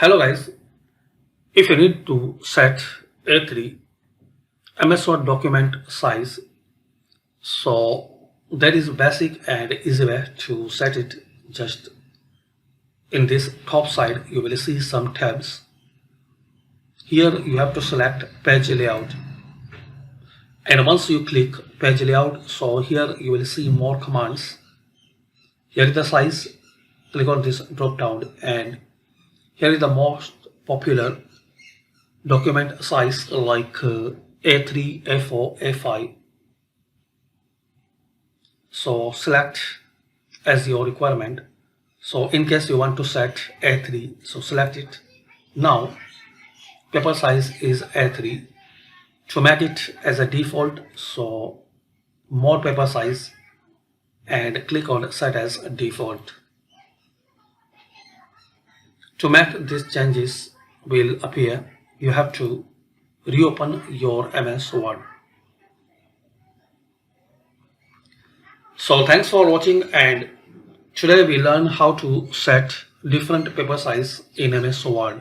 Hello guys, if you need to set A3 MS Word document size, so that is basic and easy way to set it. Just in this top side you will see some tabs. Here you have to select page layout, and once you click page layout, so here you will see more commands. Here is the size, click on this drop down, and here is the most popular document size like A3, A4, A5. So select as your requirement. So in case you want to set A3, so select it. Now paper size is A3. To make it as a default, so more paper size and click on set as default. To make these changes will appear, you have to reopen your MS Word. So thanks for watching, and today we learn how to set different paper size in MS Word.